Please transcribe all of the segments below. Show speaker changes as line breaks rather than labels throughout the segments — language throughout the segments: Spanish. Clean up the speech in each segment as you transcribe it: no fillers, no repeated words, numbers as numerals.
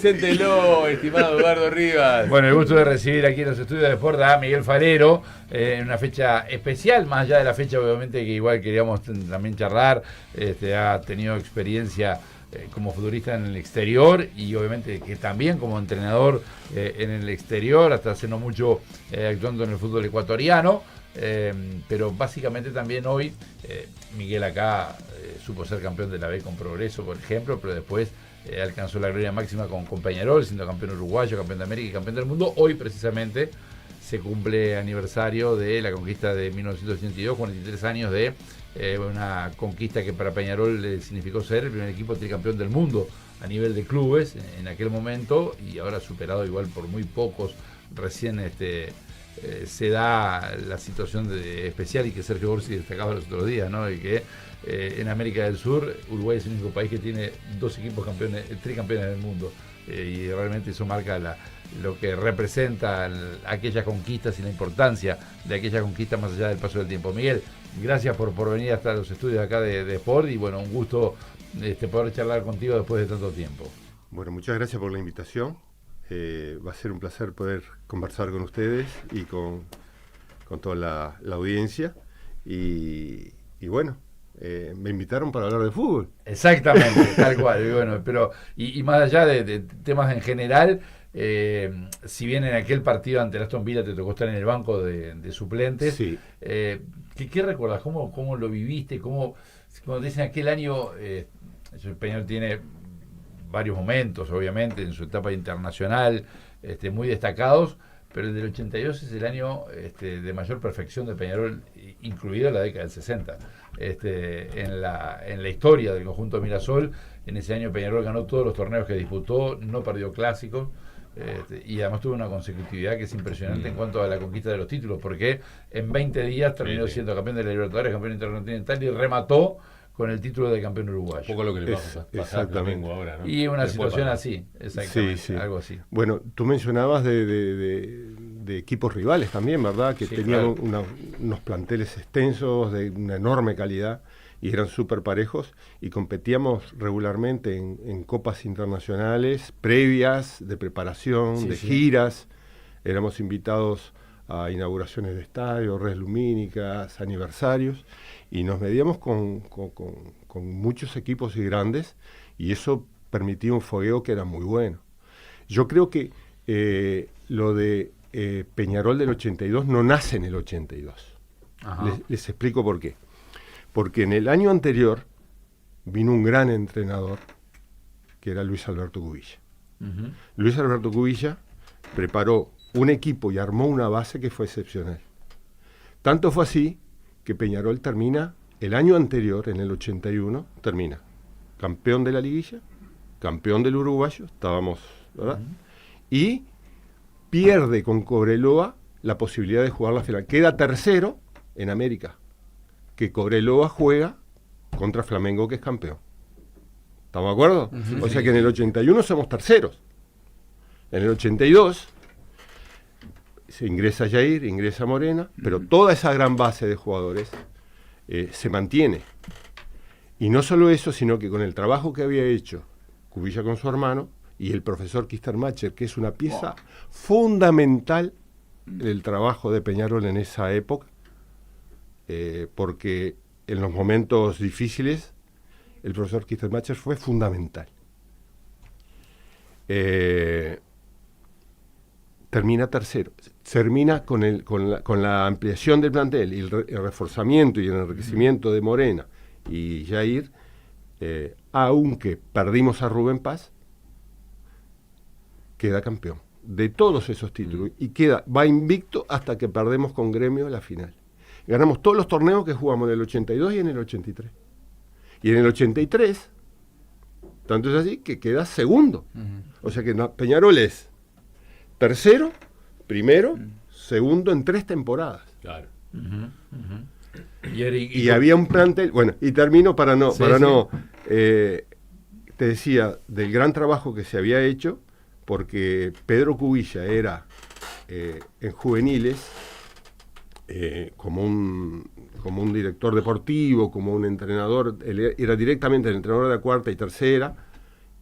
Preséntelo, estimado Eduardo Rivas.
Bueno, el gusto de recibir aquí en los estudios de Sport a Miguel Falero, en una fecha especial, más allá de la fecha obviamente que igual queríamos también charlar. Ha tenido experiencia como futbolista en el exterior y obviamente que también como entrenador en el exterior, hasta hace no mucho actuando en el fútbol ecuatoriano. Pero básicamente también hoy Miguel acá supo ser campeón de la B con Progreso, por ejemplo, pero después alcanzó la gloria máxima con Peñarol, siendo campeón uruguayo, campeón de América y campeón del mundo. Hoy precisamente se cumple aniversario de la conquista de 1982, 43 años de una conquista que para Peñarol le significó ser el primer equipo tricampeón del mundo a nivel de clubes en aquel momento, y ahora superado igual por muy pocos. Recién se da la situación especial, y que Sergio Orsi destacaba los otros días, ¿no? Y que en América del Sur Uruguay es el único país que tiene dos equipos tricampeones del mundo, y realmente eso marca lo que representa aquellas conquistas y la importancia de aquellas conquistas más allá del paso del tiempo. Miguel, gracias por venir hasta los estudios acá de Sport, y bueno, un gusto poder charlar contigo después de tanto tiempo.
Bueno, muchas gracias por la invitación. Va a ser un placer poder conversar con ustedes y con toda la audiencia. Y bueno, me invitaron para hablar de fútbol.
Exactamente, tal cual. Y bueno, pero y más allá de temas en general, si bien en aquel partido ante el Aston Villa te tocó estar en el banco de suplentes,
Sí.
¿qué recuerdas? ¿Cómo lo viviste? Cuando dicen aquel año, el Peñarol tiene varios momentos, obviamente, en su etapa internacional, muy destacados, pero el del 82 es el año de mayor perfección de Peñarol, incluida la década del 60. En la historia del conjunto Mirasol, en ese año Peñarol ganó todos los torneos que disputó, no perdió clásicos, y además tuvo una consecutividad que es impresionante en cuanto a la conquista de los títulos, porque en 20 días terminó siendo campeón de la Libertadores, campeón intercontinental, y remató con el título de campeón uruguayo.
Un poco lo que le pasa a Flamengo ahora, ¿no?
Y una situación así, exactamente,
Sí.
algo así.
Bueno, tú mencionabas de equipos rivales también, ¿verdad? Que
Sí,
tenían
claro.
unos planteles extensos, de una enorme calidad, y eran súper parejos, y competíamos regularmente en copas internacionales, previas, de preparación,
Sí,
de
sí.
giras. Éramos invitados a inauguraciones de estadios, redes lumínicas, aniversarios, y nos medíamos con muchos equipos y grandes, y eso permitía un fogueo que era muy bueno. Yo creo que lo de Peñarol del 82 no nace en el 82. Les explico por qué. Porque en el año anterior vino un gran entrenador, que era Luis Alberto Cubilla.
Uh-huh.
Luis Alberto Cubilla preparó un equipo y armó una base que fue excepcional. Tanto fue así que Peñarol termina, el año anterior, en el 81, termina campeón de la liguilla, campeón del uruguayo, estábamos, ¿verdad? Uh-huh. Y pierde con Cobreloa la posibilidad de jugar la final. Queda tercero en América, que Cobreloa juega contra Flamengo, que es campeón. ¿Estamos de acuerdo?
Uh-huh.
O sea que en el 81 somos terceros. En el 82 se ingresa Jair, ingresa Morena, pero toda esa gran base de jugadores se mantiene. Y no solo eso, sino que con el trabajo que había hecho Cubilla con su hermano y el profesor Kistermacher, que es una pieza fundamental del trabajo de Peñarol en esa época, porque en los momentos difíciles el profesor Kistermacher fue fundamental. Termina tercero, termina con la ampliación del plantel y el reforzamiento y el enriquecimiento de Morena y Jair, aunque perdimos a Rubén Paz, queda campeón de todos esos títulos y va invicto hasta que perdemos con Gremio la final. Ganamos todos los torneos que jugamos en el 82 y en el 83. Y en el 83, tanto es así que queda segundo. Uh-huh. O sea que Peñarol es tercero, primero, segundo en 3 temporadas.
Claro.
Uh-huh. Uh-huh.
Y había un plantel, bueno, y termino te decía del gran trabajo que se había hecho, porque Pedro Cubilla era en juveniles como un director deportivo, como un entrenador, él era directamente el entrenador de la cuarta y tercera,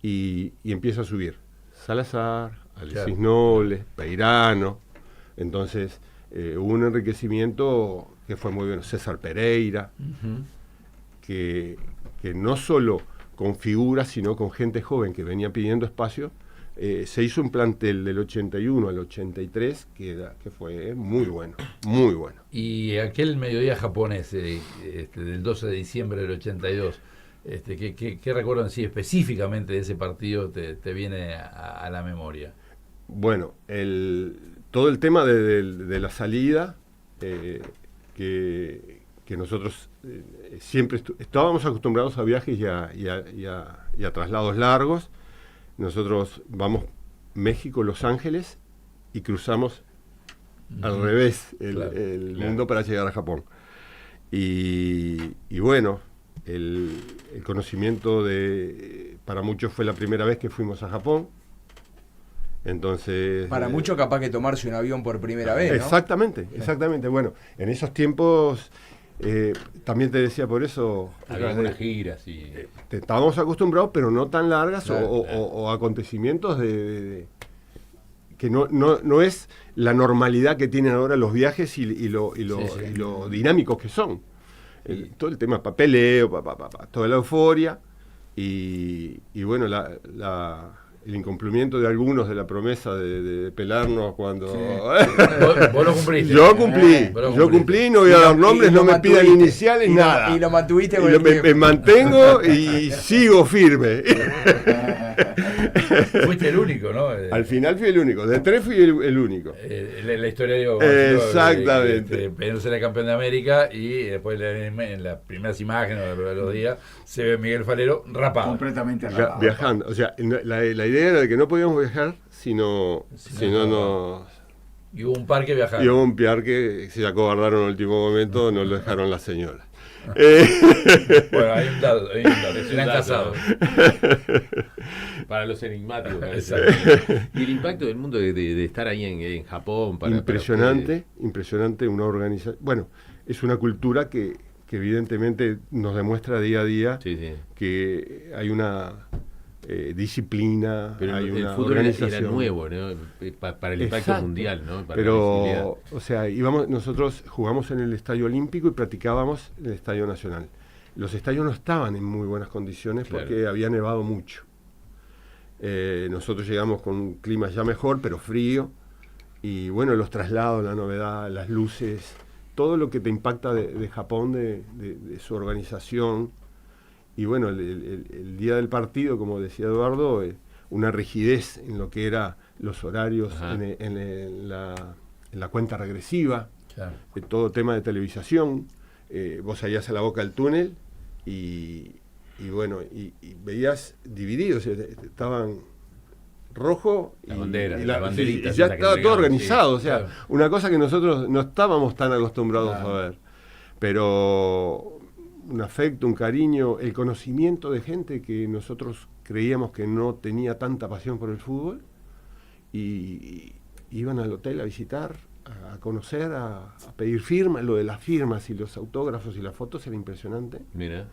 y empieza a subir. Salazar, Alexis
Claro.
Nobles, Peirano. Entonces hubo un enriquecimiento que fue muy bueno. César Pereira, que no solo con figuras, sino con gente joven que venía pidiendo espacio. Se hizo un plantel del 81 al 83 que fue muy bueno, muy bueno.
Y aquel mediodía japonés del 12 de diciembre del 82, ¿qué recuerdo en sí específicamente de ese partido te viene a la memoria?
Bueno, todo el tema de la salida, que nosotros siempre estábamos acostumbrados a viajes y a traslados largos. Nosotros vamos México, Los Ángeles y cruzamos al revés el mundo para llegar a Japón. Y bueno, el conocimiento para muchos fue la primera vez que fuimos a Japón. Entonces,
para muchos capaz que tomarse un avión por primera vez, ¿no?
Exactamente. Bueno, en esos tiempos también te decía por eso.
Había algunas giras y
Estábamos acostumbrados, pero no tan largas,
Claro.
o acontecimientos que no es la normalidad que tienen ahora los viajes y lo dinámicos que son. Todo el tema papeleo, toda la euforia y bueno, el incumplimiento de algunos de la promesa de pelarnos cuando...
Vos lo cumpliste.
Yo cumplí, no voy a dar nombres, no me pidan iniciales, nada.
Y lo mantuviste con
me mantengo y sigo firme.
Fuiste el único, ¿no?
Al final fui el único, de 3 fui el único.
La historia, digo,
Exactamente.
Pedro será campeón de América y después en las primeras imágenes de los días se ve Miguel Falero rapado.
Completamente rapado.
Viajando, o sea, la idea era de que no podíamos viajar si no nos...
Y hubo un par que viajaron.
Y hubo un piar que se acobardaron en el último momento, no lo dejaron las señoras.
Bueno, hay un dato, eran casados.
para los enigmáticos.
Exacto.
Y el impacto del mundo de estar ahí en Japón.
Impresionante, una organización. Bueno, es una cultura que evidentemente nos demuestra día a día que hay una disciplina,
pero
hay
el
una
fútbol
organización.
era nuevo, ¿no? Para el impacto mundial, ¿no? Para
pero, o sea, nosotros jugamos en el Estadio Olímpico y practicábamos en el Estadio Nacional. Los estadios no estaban en muy buenas condiciones porque había nevado mucho. Nosotros llegamos con un clima ya mejor, pero frío. Y bueno, los traslados, la novedad, las luces, todo lo que te impacta de Japón, de su organización. Y bueno, el día del partido, como decía Eduardo, una rigidez en lo que era los horarios, en la cuenta regresiva, todo tema de televisación. Vos salías a la boca del túnel y bueno, y veías divididos, estaban rojo
la bandera,
la
banderita,
y ya estaba todo organizado, o sea,
claro.
una cosa que nosotros no estábamos tan acostumbrados a ver. Pero un afecto, un cariño, el conocimiento de gente que nosotros creíamos que no tenía tanta pasión por el fútbol y iban al hotel a visitar, a conocer, a pedir firmas. Lo de las firmas y los autógrafos y las fotos era impresionante.
Mira.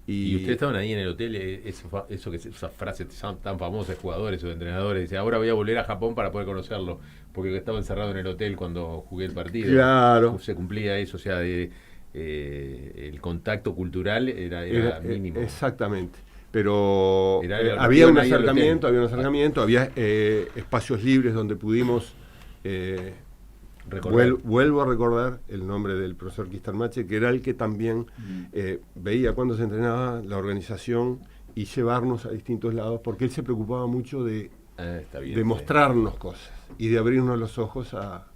Y ustedes estaban ahí en el hotel, esas frases tan famosas de jugadores o de entrenadores, dice, ahora voy a volver a Japón para poder conocerlo, porque estaba encerrado en el hotel cuando jugué el partido.
Claro.
Se cumplía eso, o sea, el contacto cultural era mínimo.
Exactamente. Pero
había
un acercamiento, había espacios libres donde pudimos... Vuelvo a recordar el nombre del profesor Kistarmache, que era el que también veía cuando se entrenaba la organización y llevarnos a distintos lados, porque él se preocupaba mucho de mostrarnos cosas y de abrirnos los ojos a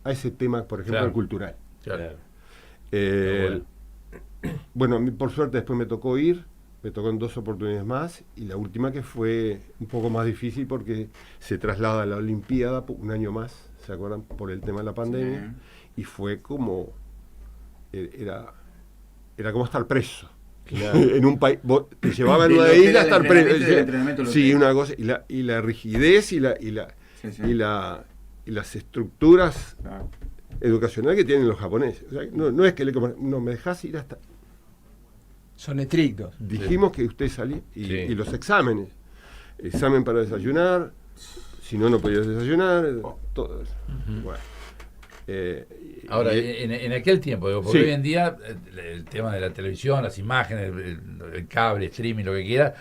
ese tema, por ejemplo, el cultural.
Claro.
Bueno, a mí por suerte después me tocó en 2 oportunidades más, y la última que fue un poco más difícil porque se traslada a la Olimpiada un año más, ¿se acuerdan? Por el tema de la pandemia, y fue como era como estar preso. Claro. En un país, te llevaban a una isla a estar preso. Sí, una cosa, y la rigidez y las estructuras educacionales que tienen los japoneses. O sea, no es que me dejás ir hasta...
Son estrictos.
Dijimos que usted salía, y los exámenes. examen para desayunar, si no, no podías desayunar, todo eso. Bueno.
Ahora, en aquel tiempo, digo, porque
Sí.
hoy en día el tema de la televisión, las imágenes, el cable, streaming, lo que quiera,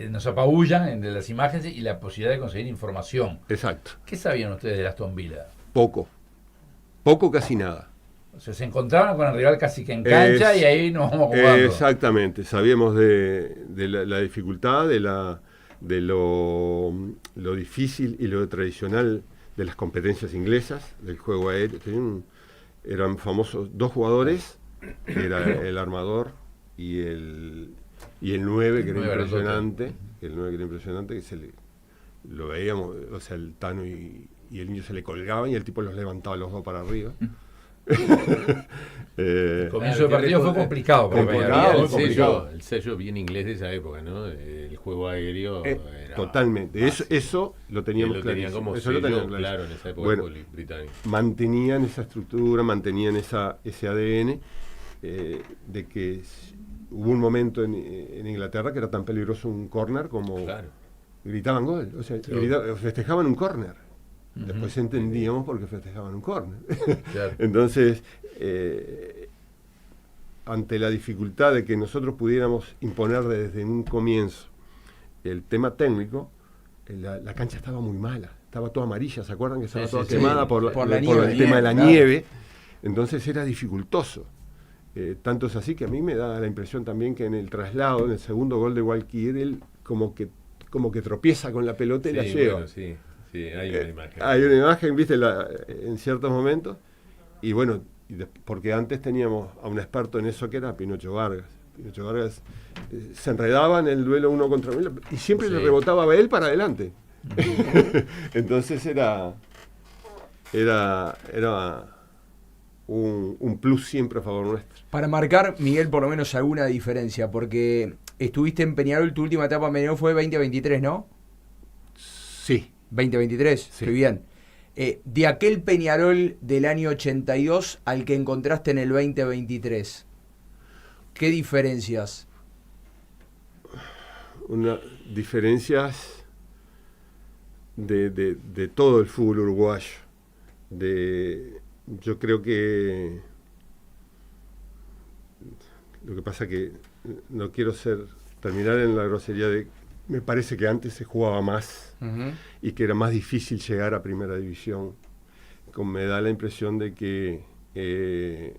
nos apabullan en las imágenes y la posibilidad de conseguir información.
Exacto.
¿Qué sabían ustedes de Aston Villa?
Poco, casi nada.
O sea, se encontraban con el rival casi que en cancha y ahí nos vamos jugando.
Exactamente, sabíamos de la dificultad, de lo difícil y lo tradicional de las competencias inglesas, del juego aéreo. Eran famosos dos jugadores, era el armador y el 9, que era impresionante, que lo veíamos, o sea, el Tano y el Niño se le colgaban y el tipo los levantaba los dos para arriba.
El comienzo del partido fue complicado.
El sello bien inglés de esa época, ¿no? El juego aéreo era
totalmente. Eso lo teníamos clarísimo. Eso lo teníamos
claro en esa época,
bueno,
británico.
mantenían esa estructura, mantenían ese ADN de que hubo un momento en Inglaterra que era tan peligroso un córner como gritaban gol, o sea, festejaban un córner. Después entendíamos por qué festejaban un córner.
Claro.
Entonces, ante la dificultad de que nosotros pudiéramos imponer desde un comienzo el tema técnico, la cancha estaba muy mala, estaba toda amarilla, ¿se acuerdan que estaba toda quemada por el tema de la nieve? Entonces era dificultoso. Tanto es así que a mí me da la impresión también que en el traslado, en el segundo gol de Walkier, él como que tropieza con la pelota y la lleva.
Bueno, sí, hay una imagen.
Hay una imagen, viste, en ciertos momentos. Y bueno, porque antes teníamos a un experto en eso que era Pinocho Vargas. Pinocho Vargas se enredaba en el duelo uno contra uno y siempre le rebotaba a él para adelante. Entonces era un plus siempre a favor nuestro.
Para marcar, Miguel, por lo menos alguna diferencia, porque estuviste en Peñarol, tu última etapa en Peñarol fue 2023, ¿no?
Sí.
2023,
Sí.
Muy bien. De aquel Peñarol del año 82 al que encontraste en el 2023, ¿qué diferencias?
Diferencias de todo el fútbol uruguayo. Yo creo que lo que pasa que no quiero terminar en la grosería me parece que antes se jugaba más y que era más difícil llegar a primera división. Me da la impresión de que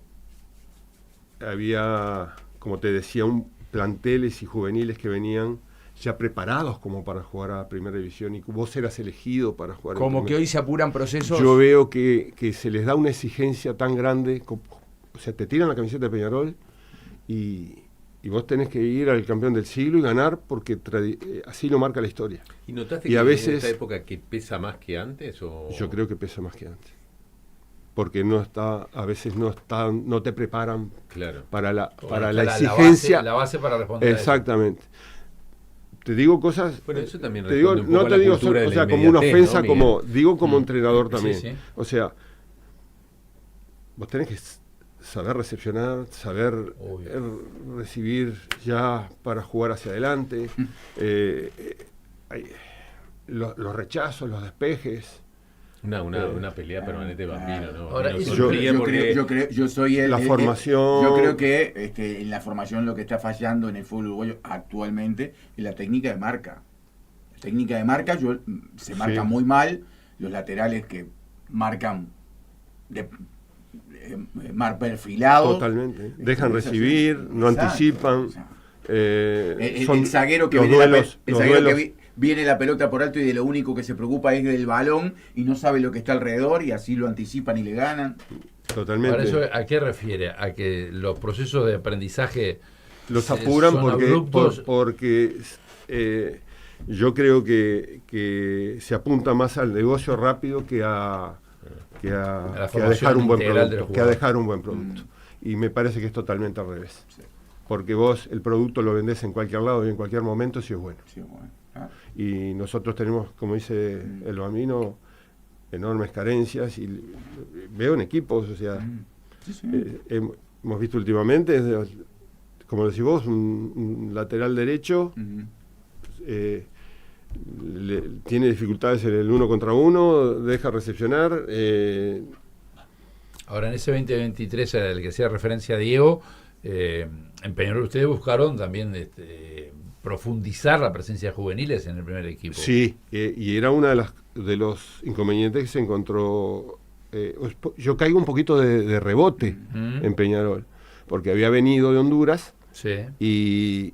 había, como te decía, planteles y juveniles que venían ya preparados como para jugar a primera división y vos eras elegido para jugar.
Como que hoy se apuran procesos.
Yo veo que se les da una exigencia tan grande, o sea, te tiran la camiseta de Peñarol y vos tenés que ir al campeón del siglo y ganar porque así lo marca la historia.
¿Y notaste
Y
que
a veces,
en esta época que pesa más que antes?
Yo creo que pesa más que antes. Porque a veces no te preparan para la exigencia.
La base para responder.
Exactamente. Te digo cosas.
Bueno, eso también
te digo, no te digo o sea, como una ofensa, ¿no, como entrenador también.
Sí.
O sea, vos tenés que saber recepcionar, saber recibir ya para jugar hacia adelante. Los rechazos, los despejes.
Una pelea permanente de Bambino, ¿no?
Ahora,
yo soy
la formación.
Yo creo que en la formación lo que está fallando en el fútbol uruguayo actualmente es la técnica de marca. La técnica de marca se marca muy mal. Los laterales que marcan mar perfilados.
Totalmente. Dejan recibir, no anticipan.
El zaguero que viene la pelota por alto y de lo único que se preocupa es del balón y no sabe lo que está alrededor y así lo anticipan y le ganan.
Totalmente.
¿Para eso a qué refiere? ¿A que los procesos de aprendizaje
los apuran porque yo creo que se apunta más al negocio rápido que a dejar un buen producto, y me parece que es totalmente al revés, porque vos el producto lo vendés en cualquier lado y en cualquier momento si es bueno. Y nosotros tenemos, como dice el Bambino, enormes carencias y veo en equipos, o sea, hemos visto últimamente, como decís vos, un lateral derecho tiene dificultades en el 1 contra 1, deja recepcionar.
Ahora, en ese 2023 al que hacía referencia a Diego, en Peñarol ustedes buscaron también profundizar la presencia de juveniles en el primer equipo.
Sí, y era una de los inconvenientes que se encontró. Yo caigo un poquito de rebote en Peñarol, porque había venido de Honduras,
sí.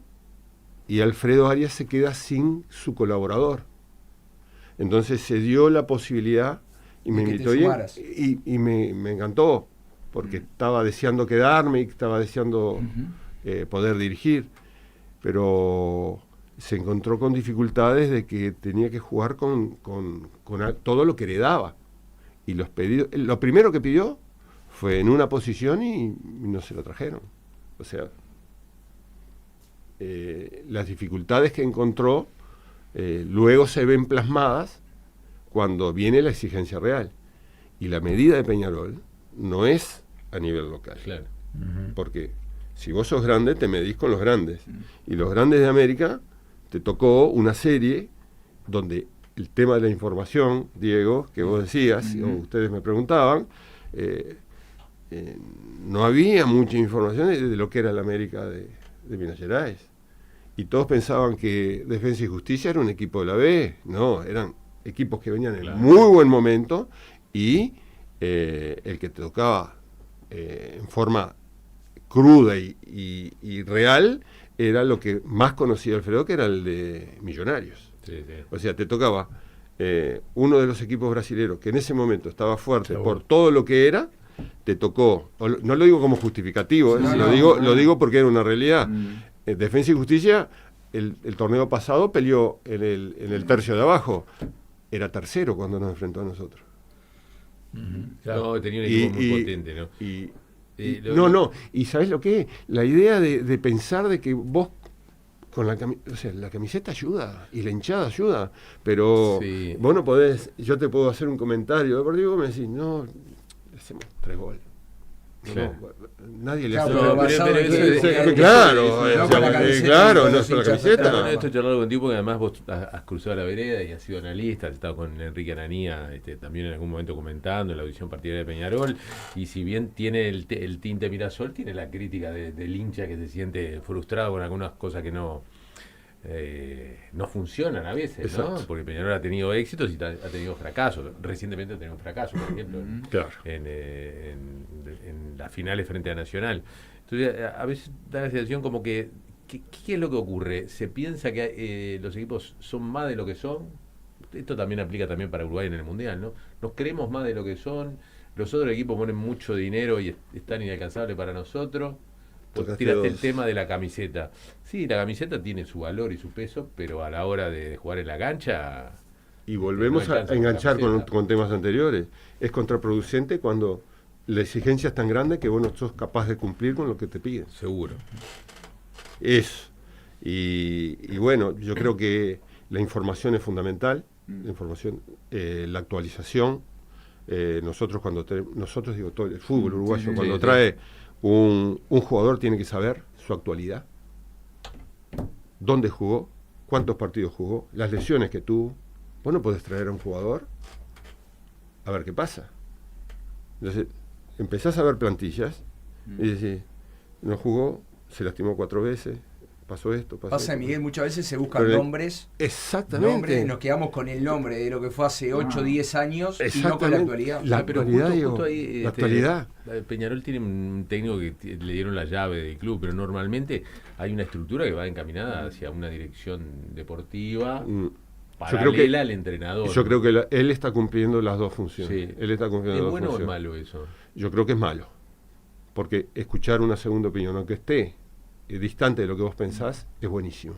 y Alfredo Arias se queda sin su colaborador. Entonces se dio la posibilidad y me invitó y me encantó, porque estaba deseando quedarme y estaba deseando poder dirigir, pero se encontró con dificultades de que tenía que jugar con todo lo que heredaba. Y los pedidos, lo primero que pidió fue en una posición y no se lo trajeron. O sea, las dificultades que encontró luego se ven plasmadas cuando viene la exigencia real. Y la medida de Peñarol no es a nivel local.
Claro.
Porque si vos sos grande, te medís con los grandes. Y los grandes de América, te tocó una serie donde el tema de la información, Diego, que vos decías, o ustedes me preguntaban, no había mucha información de lo que era la América de Minas Gerais. Y todos pensaban que Defensa y Justicia era un equipo de la B. No, eran equipos que venían en muy buen momento, y el que te tocaba en forma cruda y real era lo que más conocía Alfredo, que era el de Millonarios.
Sí.
O sea, te tocaba uno de los equipos brasileños que en ese momento estaba fuerte por todo lo que era. Te tocó, no lo digo como justificativo, lo digo porque era una realidad. Defensa y Justicia, el torneo pasado peleó en el tercio de abajo, era tercero cuando nos enfrentó a nosotros.
Claro. No, tenía un equipo muy potente, ¿no?
Y ¿sabés lo que es? La idea de pensar de que vos con la camiseta ayuda y la hinchada ayuda, pero vos no podés, yo te puedo hacer un comentario deportivo y me decís, no, le hacemos 3 goles. No, nadie le hace. Claro, no es la camiseta.
Esto he charlado contigo porque además vos has cruzado la vereda y has sido analista, has estado con Enrique Ananía, también en algún momento comentando en la audición partidaria de Peñarol, y si bien tiene el tinte Mirasol, tiene la crítica del hincha que se siente frustrado con algunas cosas que no funcionan a veces, ¿no? Porque Peñarol ha tenido éxitos y ha tenido fracasos. Recientemente ha tenido un fracaso, por ejemplo, en las finales frente a Nacional. Entonces, a veces da la sensación como que ¿qué es lo que ocurre? ¿Se piensa que los equipos son más de lo que son? Esto también aplica también para Uruguay en el Mundial, ¿no? Nos creemos más de lo que son, los otros equipos ponen mucho dinero y están inalcanzables para nosotros. Tiraste el tema de la camiseta. Sí, la camiseta tiene su valor y su peso, pero a la hora de jugar en la cancha...
Y volvemos a enganchar con temas anteriores. Es contraproducente cuando la exigencia es tan grande que vos no sos capaz de cumplir con lo que te piden.
Seguro.
Y bueno, yo creo que la información es fundamental, la actualización. Nosotros digo, todo el fútbol uruguayo, cuando trae un jugador tiene que saber su actualidad, dónde jugó, cuántos partidos jugó, las lesiones que tuvo. Vos no podés traer a un jugador a ver qué pasa. Entonces, empezás a ver plantillas y decís, no jugó, se lastimó 4 veces, pasó esto,
pasa Miguel, muchas veces se buscan nombres.
Exactamente.
Nos quedamos con el nombre de lo que fue hace 8 o 10 años y no con la actualidad.
La actualidad.
Peñarol tiene un técnico que le dieron la llave del club, pero normalmente hay una estructura que va encaminada hacia una dirección deportiva paralela al entrenador.
Yo creo que él está cumpliendo las dos funciones.
Sí.
Él está cumpliendo
¿Es
las dos
bueno
funciones.
o es malo eso?
Yo creo que es malo. Porque escuchar una segunda opinión, aunque esté distante de lo que vos pensás, es buenísimo.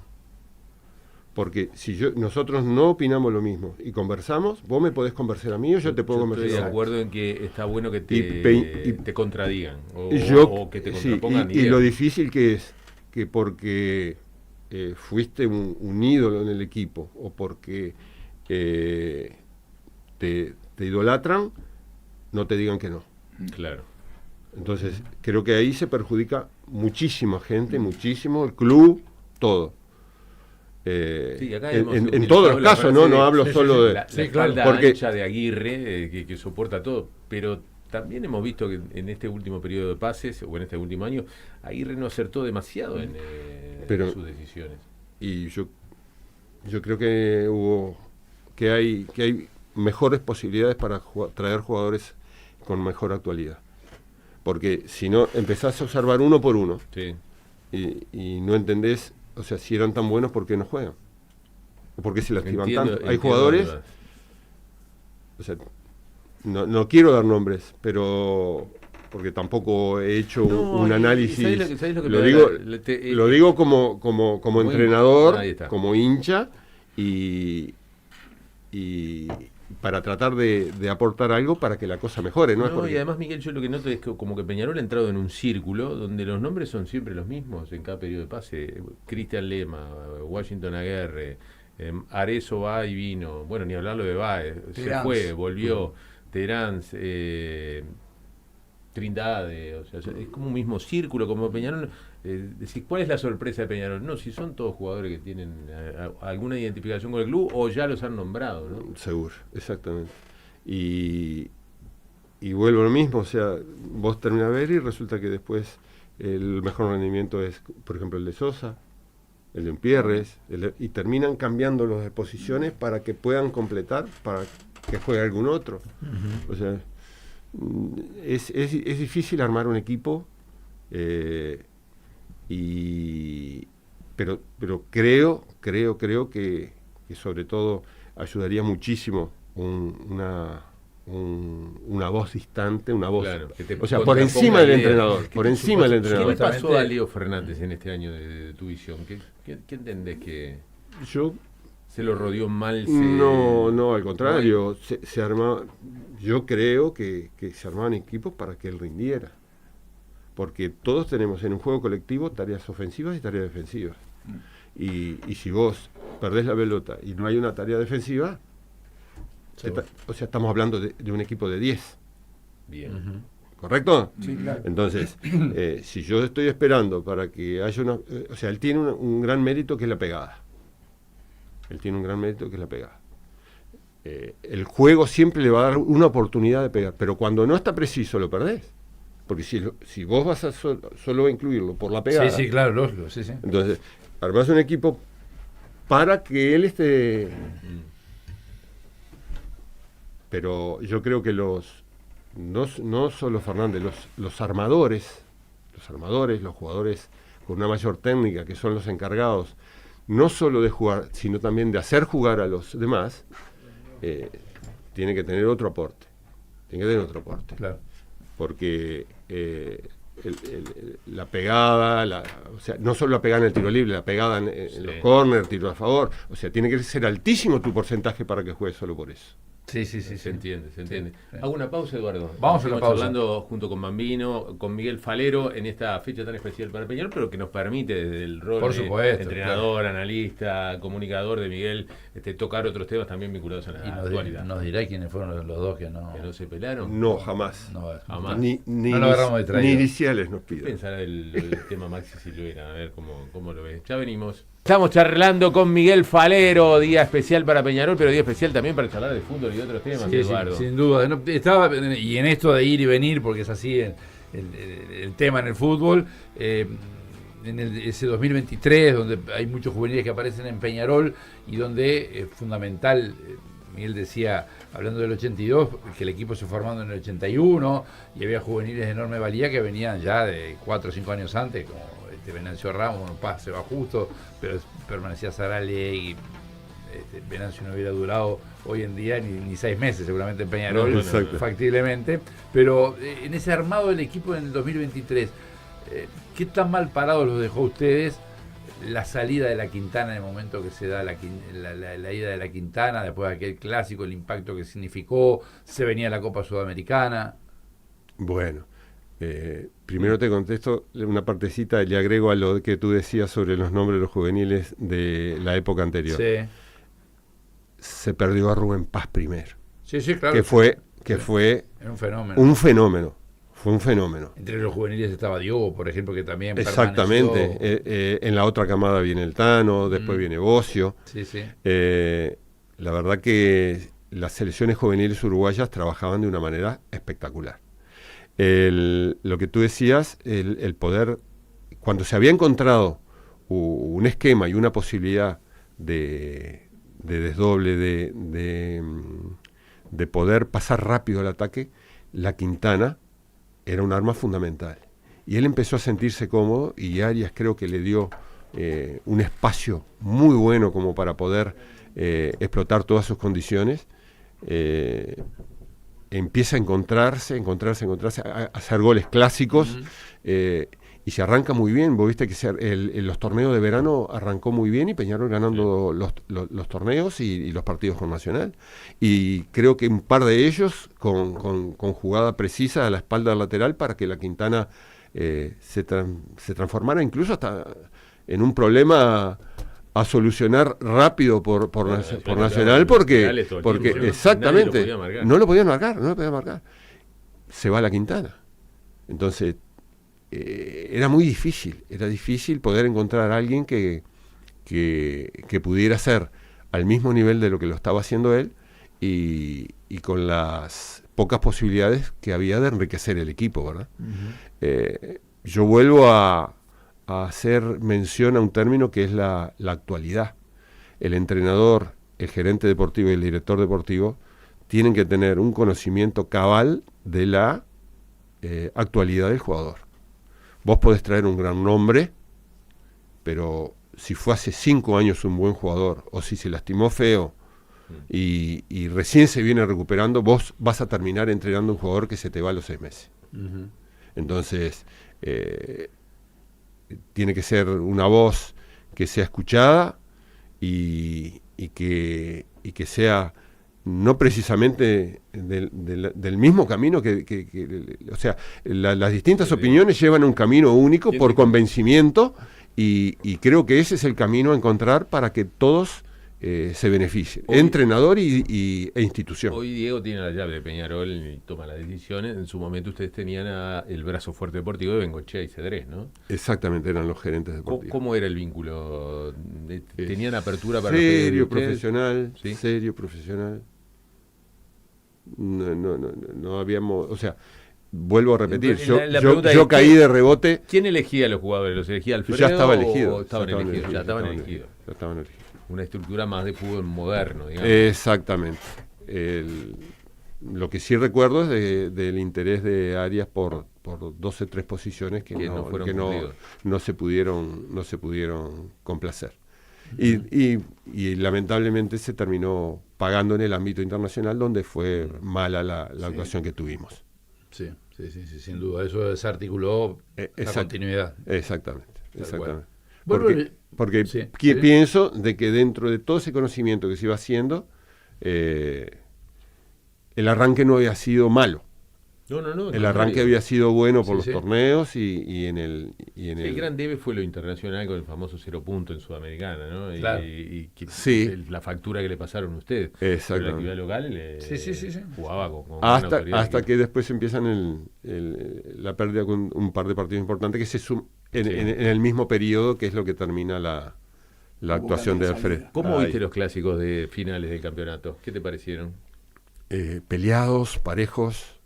Porque si nosotros no opinamos lo mismo y conversamos, vos me podés conversar a mí o yo te puedo conversar a vos.
Estoy de acuerdo en que está bueno que te contradigan o que te contrapongan.
Y lo difícil que es que porque fuiste un ídolo en el equipo o porque te idolatran, no te digan que no.
Claro.
Entonces, creo que ahí se perjudica muchísima gente, muchísimo, el club, todo.
Sí, acá
en todos los casos, no hablo solo de...
La espalda ancha de Aguirre, que soporta todo, pero también hemos visto que en este último periodo de pases, o en este último año, Aguirre no acertó demasiado en sus decisiones.
Y yo creo que hay mejores posibilidades para traer jugadores con mejor actualidad. Porque si no, empezás a observar uno por uno,
sí,
y no entendés, o sea, si eran tan buenos, ¿por qué no juegan? ¿O por qué se lastiman tanto? Hay jugadores, o sea, no quiero dar nombres, pero porque tampoco he hecho un análisis. ¿Sabés lo digo como entrenador, como hincha, y para tratar de aportar algo para que la cosa mejore, ¿no?
Y además, Miguel, yo lo que noto es que como que Peñarol ha entrado en un círculo donde los nombres son siempre los mismos en cada periodo de pase. Cristian Lema, Washington Aguirre, Arezzo va y vino, bueno, ni hablarlo de Baez, se fue, volvió, Terán, Trindade, o sea, es como un mismo círculo, como Peñarol. Decir, ¿cuál es la sorpresa de Peñarol? No, si son todos jugadores que tienen alguna identificación con el club o ya los han nombrado, ¿no?
Seguro, exactamente. Y vuelvo a lo mismo, o sea, vos terminás a ver y resulta que después el mejor rendimiento es, por ejemplo, el de Sosa, el de Umpierres, y terminan cambiando los de posiciones para que puedan completar, para que juegue algún otro. Uh-huh. O sea, es difícil armar un equipo, pero creo que sobre todo ayudaría muchísimo una voz distante, una voz, claro, o sea, por encima del entrenador, por encima del entrenador.
¿Qué le pasó a Leo Fernández en este año de tu visión? ¿Qué entendés que se lo rodeó mal?
No, al contrario, se armaba. Yo creo que se armaban equipos para que él rindiera. Porque todos tenemos en un juego colectivo tareas ofensivas y tareas defensivas. Y si vos perdés la pelota y no hay una tarea defensiva, o sea, estamos hablando de un equipo de 10.
Bien.
Uh-huh. ¿Correcto?
Sí, claro.
Entonces, si yo estoy esperando para que haya una... o sea, él tiene un gran mérito que es la pegada. El juego siempre le va a dar una oportunidad de pegar, pero cuando no está preciso lo perdés. Porque si vos vas a solo a incluirlo por la pegada...
Sí, claro, lógico, sí.
Entonces, armás un equipo para que él esté... Pero yo creo que no solo Fernández, los armadores, los jugadores con una mayor técnica, que son los encargados, no solo de jugar, sino también de hacer jugar a los demás, tiene que tener otro aporte.
Claro.
Porque la pegada, o sea, no solo la pegada en el tiro libre, la pegada en los corners, tiro a favor, o sea, tiene que ser altísimo tu porcentaje para que juegues solo por eso.
Sí. Se entiende. Sí. Hago una pausa, Eduardo.
Vamos a la pausa.
Hablando junto con Bambino, con Miguel Falero, en esta fecha tan especial para Peñarol, pero que nos permite desde el rol de entrenador, analista, comunicador de Miguel, tocar otros temas también vinculados a la actualidad.
Nos dirá quiénes fueron los dos que no
se pelaron.
No, jamás.
Jamás.
Ni
lo agarramos de traído.
Ni iniciales nos piden.
Pensar el tema Maxi Silvera, a ver cómo lo ves. Ya venimos. Estamos charlando con Miguel Falero, día especial para Peñarol, pero día especial también para charlar de fútbol y de otros temas, Eduardo.
Sin duda. Y en esto de ir y venir, porque es así el tema en el fútbol, en ese 2023, donde hay muchos juveniles que aparecen en Peñarol y donde es fundamental, Miguel decía, hablando del 82, que el equipo se formando en el 81 y había juveniles de enorme valía que venían ya de 4 o 5 años antes, como Venancio Ramos, Paz se va justo, pero permanecía Saralegui. Venancio no hubiera durado hoy en día ni 6 meses seguramente en Peñarol, factiblemente, pero en ese armado del equipo en el 2023, ¿qué tan mal parados los dejó a ustedes la salida de la Quintana en el momento que se da la ida de la Quintana, después de aquel clásico, el impacto que significó, se venía la Copa Sudamericana?
Bueno, primero te contesto una partecita, le agrego a lo que tú decías sobre los nombres de los juveniles de la época anterior.
Sí.
Se perdió a Rubén Paz primero.
Sí, claro.
Que fue
un fenómeno.
Fue un fenómeno.
Entre los juveniles estaba Diogo, por ejemplo, que también
Exactamente. En la otra camada viene el Tano, después viene Bocio.
Sí, sí.
La verdad que las selecciones juveniles uruguayas trabajaban de una manera espectacular. Lo que tú decías, el poder, cuando se había encontrado un esquema y una posibilidad de desdoble, de poder pasar rápido al ataque, la Quintana era un arma fundamental. Y él empezó a sentirse cómodo y Arias creo que le dio un espacio muy bueno como para poder explotar todas sus condiciones. Empieza a encontrarse, a hacer goles clásicos. Y se arranca muy bien. Vos viste que los torneos de verano arrancó muy bien y Peñarol ganando los torneos y los partidos con Nacional. Y creo que un par de ellos con jugada precisa a la espalda lateral para que la Quintana se transformara incluso hasta en un problema a solucionar rápido por Nacional porque exactamente no lo podían marcar. Se va la Quintana. Entonces era muy difícil, poder encontrar a alguien que pudiera ser al mismo nivel de lo que lo estaba haciendo él y con las pocas posibilidades que había de enriquecer el equipo, ¿verdad? Yo vuelvo a hacer mención a un término que es la actualidad. El entrenador, el gerente deportivo y el director deportivo tienen que tener un conocimiento cabal de la actualidad del jugador. Vos podés traer un gran nombre, pero si fue hace 5 años un buen jugador, o si se lastimó feo y recién se viene recuperando, vos vas a terminar entrenando a un jugador que se te va a los 6 meses. Entonces, tiene que ser una voz que sea escuchada y que sea no precisamente del mismo camino o sea, las distintas opiniones llevan un camino único por convencimiento y creo que ese es el camino a encontrar para que todos se beneficien, entrenador e institución.
Hoy Diego tiene la llave de Peñarol y toma las decisiones. En su momento ustedes tenían el brazo fuerte deportivo de Bengochea y Cedrés, ¿no?
Exactamente, eran los gerentes deportivos.
¿Cómo era el vínculo? ¿Tenían apertura para
serio,
ustedes?
profesional?
¿Sí?
Serio, profesional. No habíamos, o sea, vuelvo a repetir, yo caí de rebote.
¿Quién elegía a los jugadores? ¿Los elegía Alfredo?
Ya estaba elegido.
Ya estaban elegidos. Una estructura más de fútbol moderno, digamos.
Exactamente. Lo que sí recuerdo es del interés de Arias por 12 3 posiciones que no se pudieron complacer. Y lamentablemente se terminó pagando en el ámbito internacional, donde fue mala la actuación que tuvimos.
Sí, sin duda. Eso desarticuló la continuidad.
Exactamente.
Bueno,
porque pienso de que dentro de todo ese conocimiento que se iba haciendo, el arranque no había sido malo. El arranque había sido bueno por los torneos y en el...
El gran debe fue lo internacional con el famoso 0 punto en Sudamericana, ¿no?
Claro.
La factura que le pasaron a ustedes.
Exacto.
La actividad local jugaba con
hasta que después empiezan la pérdida con un par de partidos importantes que se suman en el mismo periodo, que es lo que termina la actuación de Alfredo.
¿Cómo viste los clásicos de finales del campeonato? ¿Qué te parecieron?
Peleados, parejos.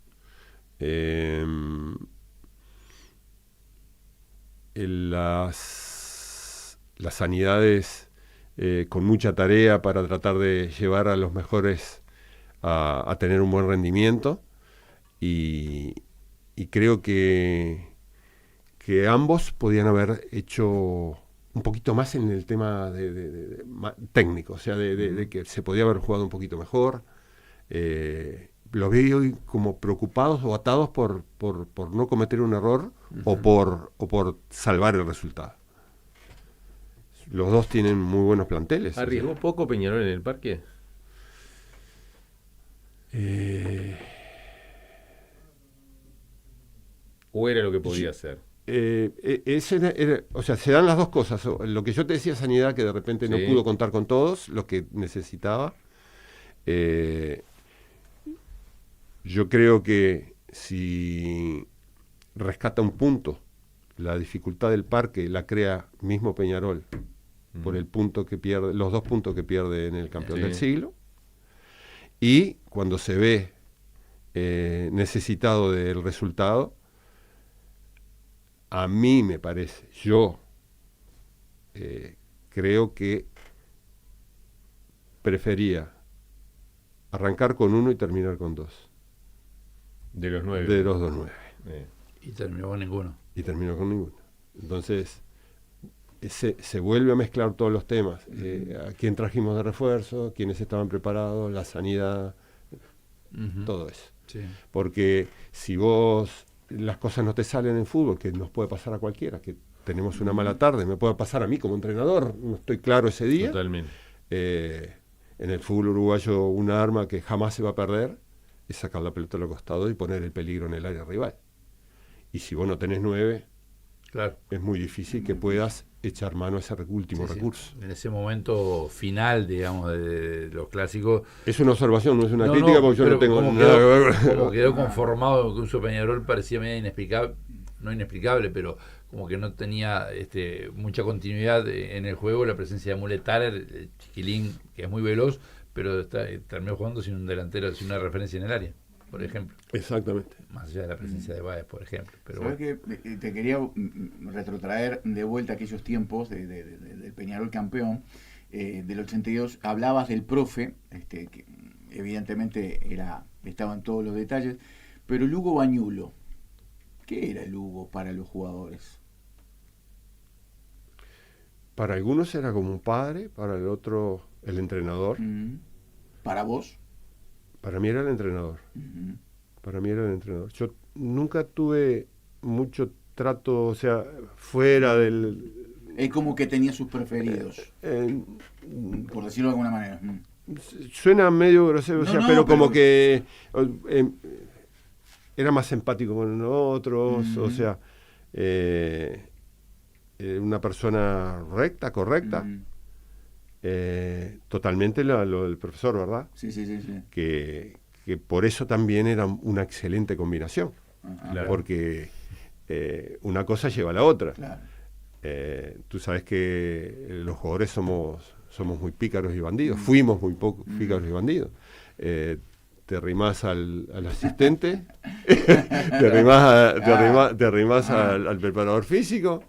Las sanidades con mucha tarea para tratar de llevar a los mejores a tener un buen rendimiento y creo que ambos podían haber hecho un poquito más en el tema de técnico, o sea, de que se podía haber jugado un poquito mejor. Los veo hoy como preocupados o atados por no cometer un error o por salvar el resultado. Los dos tienen muy buenos planteles.
¿Arriesgó poco Peñarol en el parque? ¿O era lo que podía hacer?
O sea, se dan las dos cosas. Lo que yo te decía, Sanidad, que de repente no pudo contar con todos, lo que necesitaba. Yo creo que si rescata un punto. La dificultad del parque la crea mismo Peñarol por el punto que pierde, los 2 puntos que pierde en el campeón del siglo. Y cuando se ve necesitado del resultado, a mí me parece, yo creo que prefería arrancar con 1 y terminar con 2.
De los 9.
De los 2 9.
Y terminó con ninguno.
Y terminó con ninguno. Entonces, se vuelve a mezclar todos los temas. ¿A quién trajimos de refuerzo? ¿Quiénes estaban preparados? La sanidad, todo eso.
Sí.
Porque si vos, las cosas no te salen en fútbol, que nos puede pasar a cualquiera, que tenemos una mala tarde, me puede pasar a mí como entrenador, no estoy claro ese día.
Totalmente.
En el fútbol uruguayo, una arma que jamás se va a perder es sacar la pelota a los costados y poner el peligro en el área rival. Y si vos no tenés 9,
claro,
es muy difícil que puedas echar mano a ese último recurso.
En ese momento final, digamos, de los clásicos.
Es una observación, no es una crítica, porque yo no tengo
como
nada que ver.
Como quedó conformado, que uso Peñarol parecía medio inexplicable, no inexplicable, pero como que no tenía mucha continuidad en el juego, la presencia de Muletarer, el chiquilín, que es muy veloz, pero terminó jugando sin un delantero, sin una referencia en el área, por ejemplo.
Exactamente.
Más allá de la presencia de Báez, por ejemplo. Pero
¿Sabes que te quería retrotraer de vuelta a aquellos tiempos del Peñarol campeón, del 82? Hablabas del profe, que evidentemente estaba en todos los detalles, pero Lugo Bañulo, ¿qué era Lugo para los jugadores?
Para algunos era como un padre, para el otro el entrenador.
¿Para vos?
Para mí era el entrenador. Para mí era el entrenador. Yo nunca tuve mucho trato, o sea, fuera del...
Es como que tenía sus preferidos, por decirlo de alguna manera.
Suena medio grosero, o sea, pero como que era más empático con otros, o sea, una persona recta, correcta. Totalmente lo del profesor, ¿verdad?
Sí.
Que por eso también era una excelente combinación.
Claro.
Porque una cosa lleva a la otra.
Claro.
Tú sabes que los jugadores somos muy pícaros y bandidos. Fuimos muy pícaros y bandidos. Te arrimás al asistente, te arrimás al preparador físico.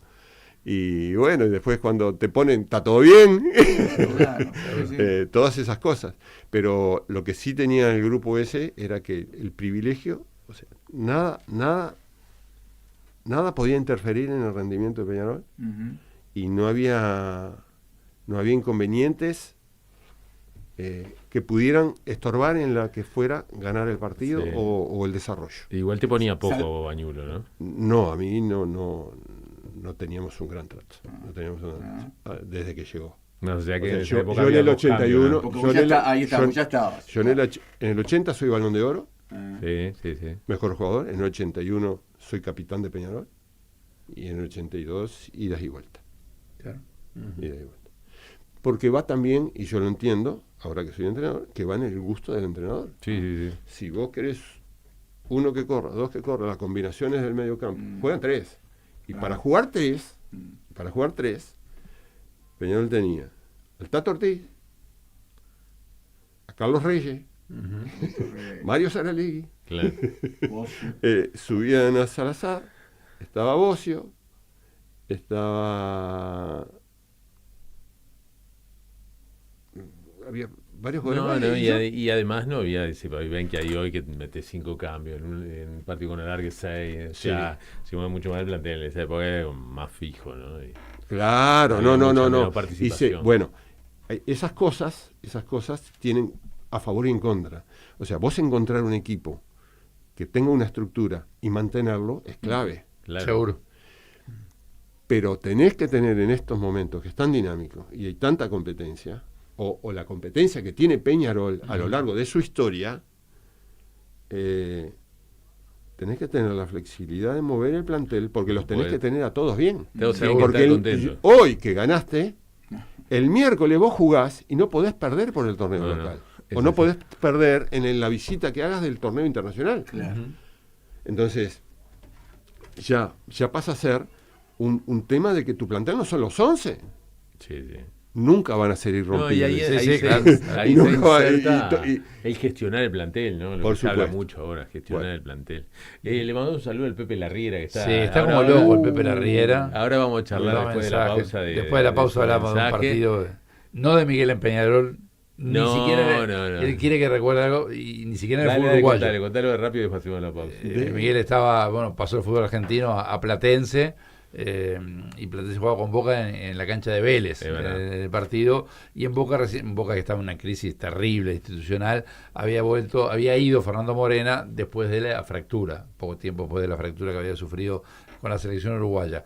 Y bueno, y después cuando te ponen, está todo bien,
Claro, sí.
todas esas cosas. Pero lo que sí tenía el grupo ese era que el privilegio, o sea, nada podía interferir en el rendimiento de Peñarol, y no había inconvenientes que pudieran estorbar en la que fuera ganar el partido o el desarrollo.
Igual te ponía poco Bañulo, ¿no?
No, a mí no teníamos un gran trato. Desde que llegó.
No, o sea que
O sea,
en esa época
yo en
había
el
dos cambios,
81,
¿no?
Porque vos ya estabas.
Yo en el 80 soy Balón de Oro,
Sí.
mejor jugador. En el 81 soy capitán de Peñarol. Y en el 82, idas y vueltas.
claro.
Idas y vueltas. Porque va también, y yo lo entiendo, ahora que soy entrenador, que va en el gusto del entrenador.
Sí.
Si vos querés uno que corra, dos que corra, las combinaciones del medio campo, juegan 3. Y para jugar 3, Peñarol tenía al Tato Ortiz, a Carlos Reyes, Mario Saralegui,
Claro.
subían a Salazar, estaba Bocio, había varios jugadores.
Y además no había ese ven que hay hoy que mete 5 cambios en un partido con alargue 6, o sea, se mueve mucho más el plantel. En esa época era más fijo, ¿no?
Claro,
había mucha
no.
menos participación.
Bueno, esas cosas tienen a favor y en contra. O sea, vos encontrar un equipo que tenga una estructura y mantenerlo es clave.
Claro.
Seguro.
Pero tenés que tener en estos momentos que es tan dinámico y hay tanta competencia, o la competencia que tiene Peñarol a lo largo de su historia, tenés que tener la flexibilidad de mover el plantel, porque los tenés que tener a todos bien.
Todos tienen que
Porque
estar contentos.
hoy que ganaste, el miércoles vos jugás y no podés perder por el torneo local.
es
O no
así.
podés perder en la visita que hagas del torneo internacional.
Claro.
Entonces, ya pasa a ser un tema de que tu plantel no son los 11.
Sí, sí.
Nunca van a ser
No, y
irrompibles.
ahí se
Nunca va-
inserta
y-
el gestionar el plantel, ¿no? Lo
Por
que se habla
supuesto.
mucho ahora, gestionar
Bueno.
el plantel. Le mando un saludo al Pepe Larriera, que está...
Sí, está
ahora-
como loco el Pepe Larriera.
Ahora vamos a charlar
Mandó
después de la
mensaje.
pausa.
Después de la pausa
su
hablamos de un
mensaje.
partido, no de Miguel en Peñarol, ni
No,
siquiera
no.
él quiere que recuerde algo, y ni siquiera en el
Dale,
fútbol
dale,
uruguayo.
contalo rápido y después hacemos la pausa.
Miguel estaba, pasó el fútbol argentino a Platense, y Platense jugaba con Boca en la cancha de Vélez,
Es
en
verdad.
el partido, y en Boca que estaba en una crisis terrible institucional, había ido Fernando Morena después de la fractura, poco tiempo después de la fractura que había sufrido con la selección uruguaya.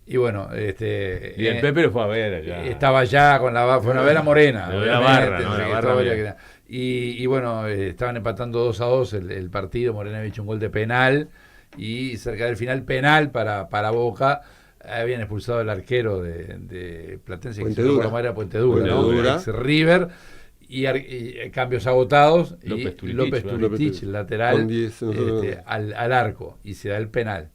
Y bueno,
Y el Pepe lo fue a ver allá.
estaba ya con fue una vela Morena,
Lo de la
obviamente,
barra, ¿no?
no sé
La
qué,
barra
estaba
bien.
ya y bueno, estaban empatando 2-2 el partido. Morena había hecho un gol de penal, y cerca del final, penal para Boca. Habían expulsado al arquero de Platense, que
Puentedura.
se llama era Puentedura, ¿no?
Puentedura.
Ex River, y cambios agotados,
López
y
Turitich,
López
¿verdad?
Turitich, el lateral,
Con 10, nosotros-
al arco, y se da el penal.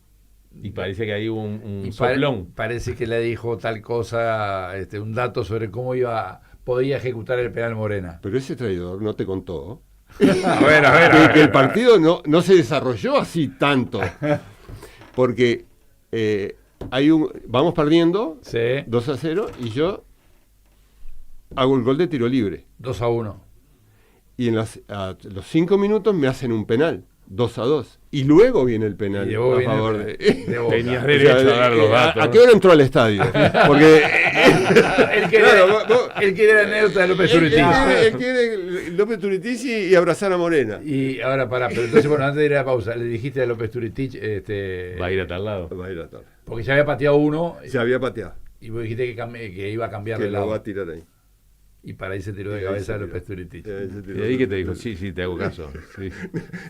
Y parece que hay un
Y
soplón.
parece que le dijo tal cosa, un dato sobre cómo podía ejecutar el penal Morena.
Pero ese traidor no te contó
A ver.
que el partido no se desarrolló así tanto. Porque vamos perdiendo
Sí,
2-0 y yo hago el gol de tiro libre.
2-1.
Y a los 5 minutos me hacen un penal, 2-2. Y luego viene el penal
Y luego
a
viene el
favor
penal
de...
de Boca.
Tenías
O
derecho
sea,
a dar los datos.
¿A qué hora entró al estadio? Porque
Él quiere, él quiere la anécdota de López Turitich.
él quiere López Turitich y abrazar a Morena.
Y ahora pero entonces, antes de ir a la pausa, le dijiste a López Turitich,
Va a ir a tal lado.
Va a ir a tarde.
porque ya había pateado uno,
Se había pateado.
y vos dijiste que iba a cambiar
Que
de
lo va a
lado.
tirar ahí.
Y para ahí se tiró de
Y ahí
cabeza
se
López
tiró.
Turitich.
Y ahí que te dijo, sí, te hago caso. Sí.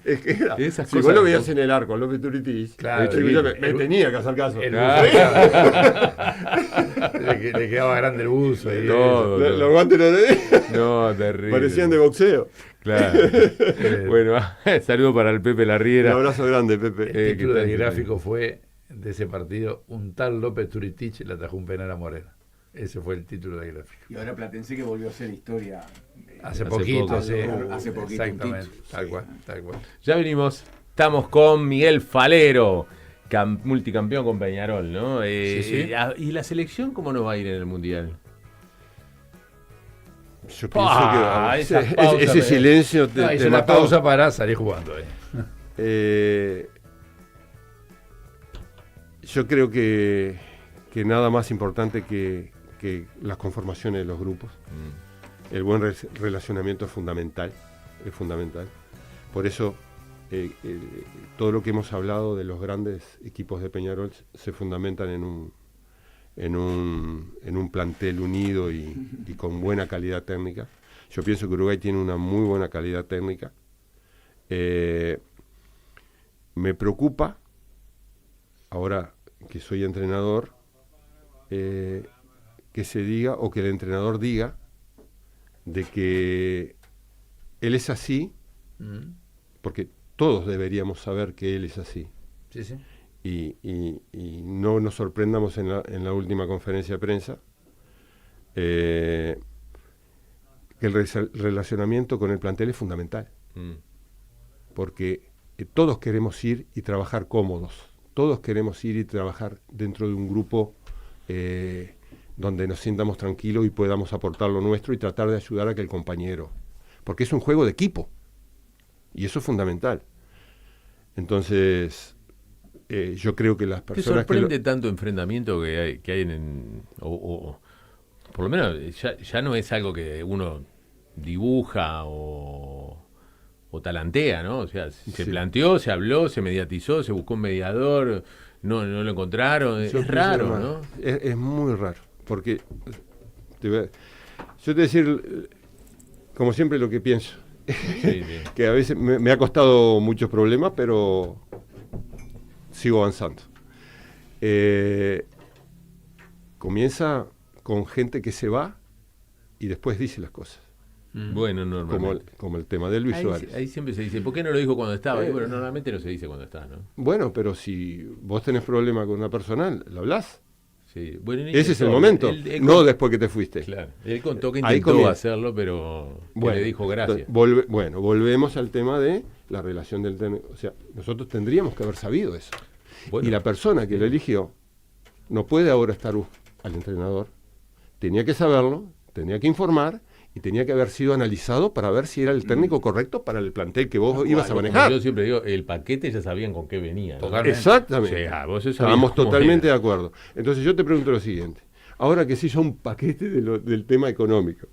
Es que era,
Esas
si
cosas
vos lo
de-
veías en el arco, López Turitich,
Claro,
escúchame, me
el-
tenía que hacer caso.
El
Ah.
buzo. le quedaba grande el buzo. Y
Todo.
Los guantes
No, terrible.
parecían de boxeo.
Claro. Bueno, saludo para el Pepe
Un
Larriera.
abrazo grande, Pepe.
el título
¿qué
del
tal?
gráfico fue, de ese partido, un tal López Turitich le atajó un penal a Morena. Ese fue el título del gráfico.
Y ahora Platense que volvió a ser historia.
Hace
Hace
poquito,
poco.
sí.
Hace poquito,
Exactamente.
un título,
Tal
sí.
cual, tal cual.
Ya venimos. Estamos con Miguel Falero, multicampeón con Peñarol, ¿no?
Sí.
¿Y la selección cómo nos va a ir en el Mundial?
Yo pienso que
esa pausa
ese
me-
silencio te,
No,
te
hice una
mató.
pausa para salir jugando.
Yo creo que nada más importante que las conformaciones de los grupos. El buen relacionamiento es fundamental. Por eso todo lo que hemos hablado de los grandes equipos de Peñarol se fundamentan en un plantel unido y con buena calidad técnica. Yo pienso que Uruguay tiene una muy buena calidad técnica. Me preocupa, ahora que soy entrenador, que se diga o que el entrenador diga de que él es así, porque todos deberíamos saber que él es así.
Sí, sí.
Y no nos sorprendamos en la última conferencia de prensa, que el relacionamiento con el plantel es fundamental, porque todos queremos ir y trabajar cómodos, todos queremos ir y trabajar dentro de un grupo donde nos sintamos tranquilos y podamos aportar lo nuestro y tratar de ayudar a que el compañero, porque es un juego de equipo, y eso es fundamental. Entonces, yo creo que las
¿Te
personas
sorprende tanto enfrentamiento que hay o por lo menos ya no es algo que uno dibuja o talantea, ¿no? O sea, se
Sí.
planteó, se habló, se mediatizó, se buscó un mediador, no lo encontraron,
Yo
es
pienso,
raro,
hermano,
¿no?
Es muy raro, porque yo te voy a decir, como siempre, lo que pienso,
Sí.
que a veces me ha costado muchos problemas, pero sigo avanzando. Comienza con gente que se va y después dice las cosas.
Bueno, normalmente.
como el tema de Luis Suárez.
Ahí siempre se dice, ¿por qué no lo dijo cuando estaba? Y bueno, normalmente no se dice cuando está, ¿no?
Bueno, pero si vos tenés problema con una persona, ¿lo hablás?
Sí. Bueno,
Ese es el momento, no después que te fuiste.
Claro. Él contó que
Ahí
intentó hacerlo, pero le dijo gracias.
Volvemos al tema de la relación del técnico. O sea, nosotros tendríamos que haber sabido eso.
Bueno,
y la persona que lo eligió no puede ahora estar al entrenador. Tenía que saberlo, tenía que informar y tenía que haber sido analizado para ver si era el técnico correcto para el plantel que vos ibas a manejar.
Yo siempre digo, el paquete ya sabían con qué venía, ¿no?
Exactamente.
Vos
Estábamos totalmente de acuerdo. Entonces yo te pregunto lo siguiente. Ahora que se hizo un paquete del tema económico,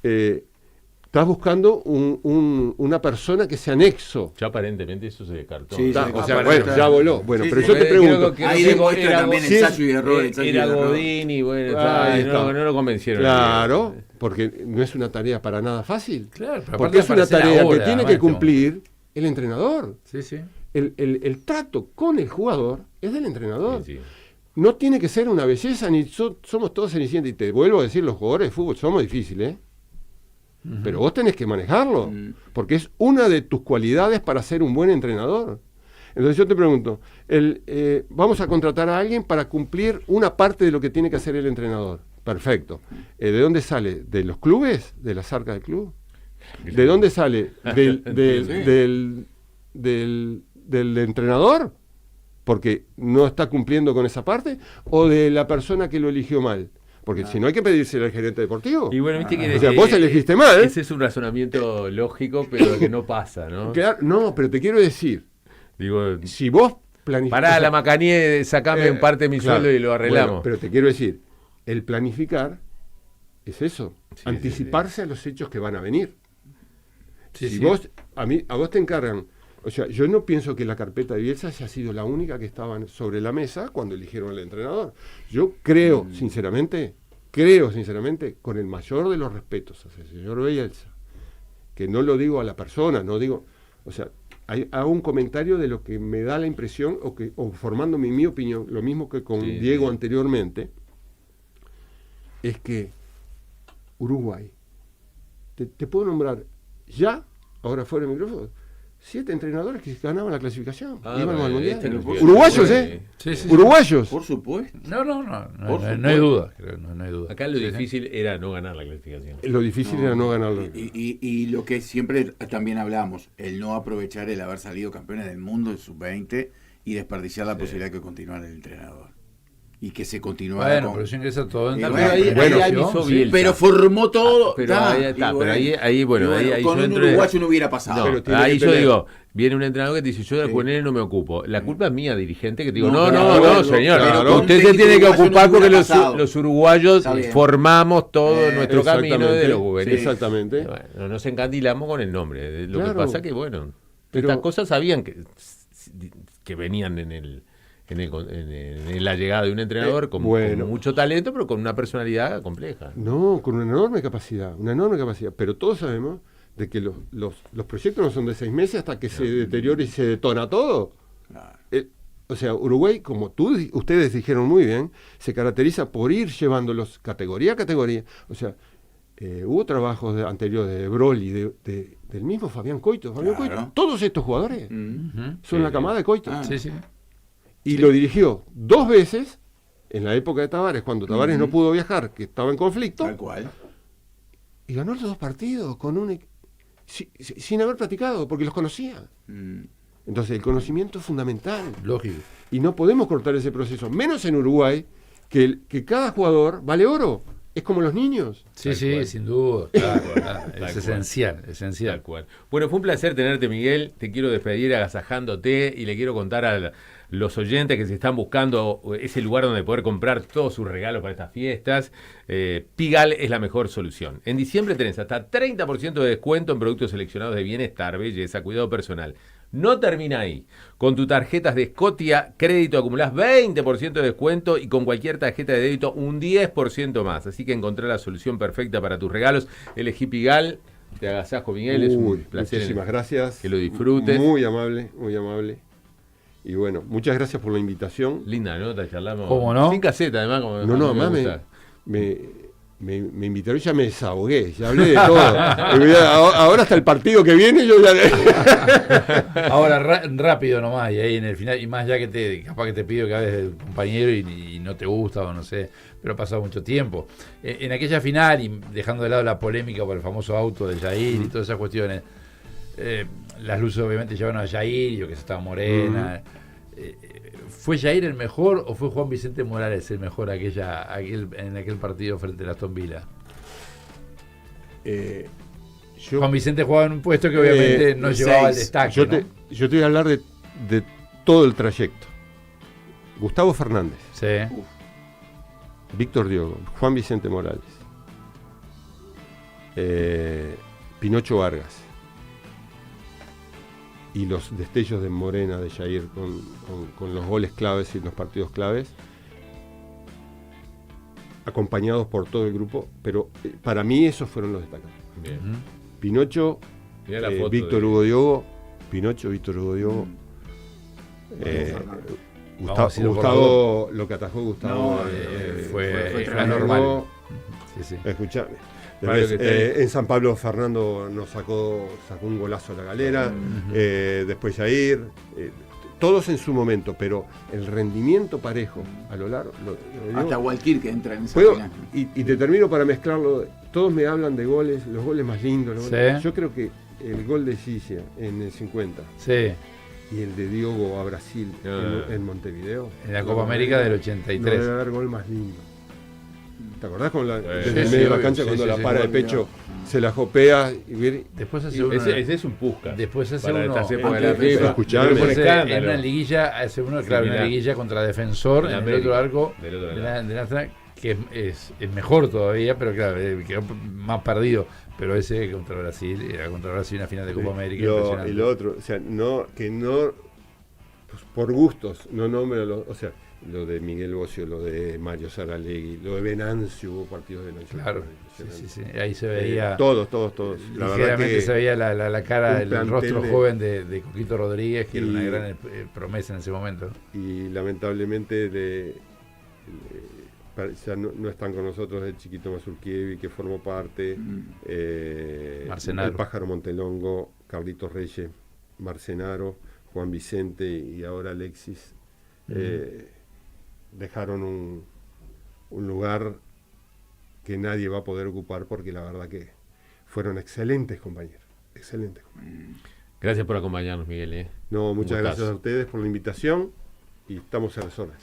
estás buscando una persona que sea nexo.
Ya aparentemente eso se descartó.
Sí,
Ya voló. Bueno, pero yo te pregunto.
Ahí demuestra también ensayo y error.
Era Godín y bueno, no lo convencieron.
Claro, porque no es una tarea para nada fácil.
Claro,
porque es una tarea que tiene que cumplir el entrenador.
Sí, sí.
El trato con el jugador es del entrenador.
Sí.
No tiene que ser una belleza, ni somos todos cenicientos. Y te vuelvo a decir, los jugadores de fútbol somos difíciles, pero vos tenés que manejarlo, porque es una de tus cualidades para ser un buen entrenador. Entonces yo te pregunto, vamos a contratar a alguien para cumplir una parte de lo que tiene que hacer el entrenador. Perfecto. ¿De dónde sale? ¿De los clubes? ¿De las arcas del club? ¿De dónde sale? ¿Del entrenador? Porque no está cumpliendo con esa parte, o de la persona que lo eligió mal. Porque si no hay que pedírselo al gerente deportivo.
Y bueno, viste que
o sea, vos elegiste mal.
Ese es un razonamiento lógico, pero que no pasa, ¿no?
Claro, no, pero te quiero decir,
Digo,
si vos planificás...
pará, la macané, sacame parte de mi sueldo y lo arreglamos.
Bueno, pero te quiero decir, el planificar es eso,
Sí,
anticiparse a los hechos que van a venir.
Sí,
si
sí.
a vos te encargan, o sea, yo no pienso que la carpeta de Bielsa haya sido la única que estaba sobre la mesa cuando eligieron al entrenador. Yo creo, sinceramente, con el mayor de los respetos hacia el señor Bielsa, que no lo digo a la persona, no digo, o sea, hago un comentario de lo que me da la impresión, o formándome mi opinión, lo mismo que con Diego anteriormente, es que Uruguay, te puedo nombrar ya, ahora fuera del micrófono, 7 entrenadores que ganaban la clasificación. Iban al Mundial. Uruguayos,
Sí, sí.
Uruguayos.
Por supuesto.
No hay duda. No hay duda.
Acá lo difícil era no ganar la clasificación.
Lo difícil era no ganarlo.
Y lo que siempre también hablamos, el no aprovechar el haber salido campeones del mundo en sub-20 y desperdiciar la posibilidad de que continuara el entrenador. Y que se continuara
Bueno, pero se ingresa todo en
pero formó todo.
Pero ahí
con
yo
un uruguayo no hubiera pasado.
No, ahí yo digo, viene un entrenador que te dice, yo de juvenil no me ocupo. La culpa es mía, dirigente, que te digo, no, señor.
Claro,
usted se tiene que ocupar porque los uruguayos
Está bien.
formamos todo nuestro camino de los
Sí,
juveniles.
exactamente.
Bueno, nos encandilamos con el nombre. Lo
Claro.
que pasa que, bueno,
Pero-
estas cosas sabían que venían en la llegada de un entrenador con mucho talento, pero con una personalidad compleja.
No, con una enorme capacidad. Pero todos sabemos de que los proyectos no son de 6 meses hasta que se deteriore y se detona todo.
Claro.
O sea, Uruguay, como ustedes dijeron muy bien, se caracteriza por ir llevándolos categoría a categoría. O sea, hubo trabajos anteriores de Broly, del mismo Fabián Coito. Todos estos jugadores son la camada de Coito.
Sí, sí.
Y lo dirigió 2 veces en la época de Tavares, cuando Tavares no pudo viajar, que estaba en conflicto.
Tal cual.
Y ganó los 2 partidos sin haber practicado, porque los conocía. Entonces el conocimiento es fundamental.
Lógico.
Y no podemos cortar ese proceso, menos en Uruguay, que cada jugador vale oro. Es como los niños.
Sí, sin duda. Claro,
Tal
es
cual.
esencial.
Tal cual. Bueno, fue un placer tenerte, Miguel. Te quiero despedir agasajándote y le quiero contar a los oyentes que se están buscando ese lugar donde poder comprar todos sus regalos para estas fiestas. Pigal es la mejor solución. En diciembre tenés hasta 30% de descuento en productos seleccionados de bienestar, belleza, cuidado personal. No termina ahí. Con tus tarjetas de Scotia Crédito acumulás 20% de descuento y con cualquier tarjeta de débito un 10% más. Así que encontrá la solución perfecta para tus regalos. Elegí Pigal. Te agasajo, Miguel. Es un placer.
Muchísimas gracias.
Que lo disfrutes.
Muy amable, muy amable. Y bueno, muchas gracias por la invitación.
Linda nota, charlamos.
¿Cómo no?
Sin caseta, además. Como
No,
me
más
gusta.
me invitaron y ya me desahogué, ya hablé de todo. Ahora hasta el partido que viene yo ya...
Ahora, rápido nomás, y ahí en el final, y más ya que capaz que te pido que hables del compañero y no te gusta o no sé, pero ha pasado mucho tiempo. En aquella final, y dejando de lado la polémica por el famoso auto de Jair y todas esas cuestiones, las luces obviamente llevaron a Jair, yo que estaba Morena. ¿Fue Jair el mejor o fue Juan Vicente Morales el mejor en aquel partido frente a Aston Villa? Juan Vicente jugaba en un puesto que obviamente no llevaba el destaque.
Yo te voy a hablar de todo el trayecto. Gustavo Fernández,
Sí.
Víctor Diogo, Juan Vicente Morales, Pinocho Vargas y los destellos de Morena, de Jair, con los goles claves y los partidos claves, acompañados por todo el grupo, pero para mí esos fueron los destacados.
Bien.
Pinocho,
Mirá la foto
Víctor
de-
Hugo Diogo, Pinocho, Víctor Hugo Diogo,
Vamos a decirlo por
Gustavo, lo que atajó Gustavo
No,
fue
tremendo.
anormal. Sí.
Escuchame.
Mario,
Después,
que está ahí.
en San Pablo Fernando nos sacó un golazo a la galera, después Jair, todos en su momento, pero el rendimiento parejo a lo largo.
Hasta Walkir que entra en esa
¿Puedo?
final.
Y te termino para mezclarlo. Todos me hablan de goles, los goles más lindos. Los goles.
Sí.
Yo creo que el gol de Gisia en el 50
Sí,
y el de Diogo a Brasil en Montevideo.
en la Copa América del
No
83.
debe haber gol más lindo. ¿Te acordás con desde el
sí,
medio de la
obvio.
cancha
Sí,
cuando
sí,
la
sí,
para de
olvidado.
pecho se la jopea y
Después hace
Y
uno.
Ese es un Puskas.
Después hace
para
uno.
estas épocas de
antes
la
de-
FIFA.
escuchame.
Pero fue un
Después hace
escándalo.
en una liguilla hace uno, claro, una
Similar.
liguilla contra Defensor
En
en el
América,
otro arco
del otro
de
lado.
la Nacional, que es mejor todavía, pero claro, quedó más perdido. Pero ese contra Brasil, era contra Brasil una final de Copa América. Impresionante.
y lo otro, o sea, pues, por gustos, no nombro o sea, lo de Miguel Bocio, lo de Mario Saralegui, lo de Venancio, hubo partidos de Venancio.
Claro,
impresionantes.
sí. Ahí se veía.
Todos. La verdad
Ligeramente
que
se veía la cara,
un
el
plantel
rostro
de-
joven de Coquito Rodríguez, que era una
Y-
gran promesa en ese momento.
y lamentablemente ya no están con nosotros el chiquito Mazurkiewicz, que formó parte,
Marcenaro.
el Pájaro Montelongo, Carlitos Reyes, Marcenaro, Juan Vicente y ahora Alexis. Dejaron un lugar que nadie va a poder ocupar, porque la verdad que fueron excelentes compañeros.
Gracias por acompañarnos, Miguel.
No, muchas
Un
gracias
gustazo.
a ustedes por la invitación y estamos a las órdenes.